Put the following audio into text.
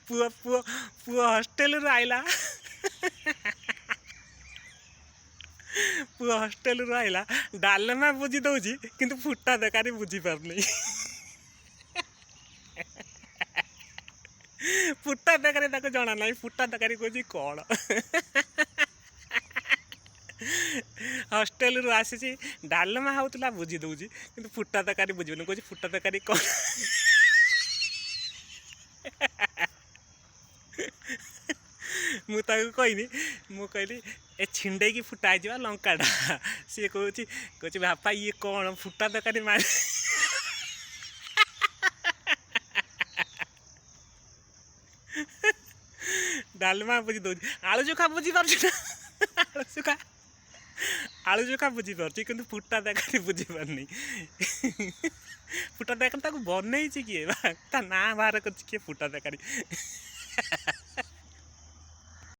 पुआ पुआ पुआ हॉस्टेल रू आइला पुआ हॉस्टेल रू आइला डालमा बुझी दउची किंतु फुटा तकारी बुझी पारनी फुटा तकारी ताको जणा नाही फुटा तकारी कोची कोण हॉस्टेल रू आसी डालमा होतला बुझी दउची किंतु फुटा तकारी बुझिबनी कोची फुटा तकारी कोण मुझे कहनी मु कहली ए छिंडे की फुटा जा लंकाटा सी कह बापा ये कौन फुटा तकारी मार डालमा बुझी दौर आलू चोखा बुझी पार्छ आलू चोखा बुझी पार्छ कि फुटा तकारी बुझी पारनी फुटा तकारी बनई किए ता ना बाहर कर फुटा तकारी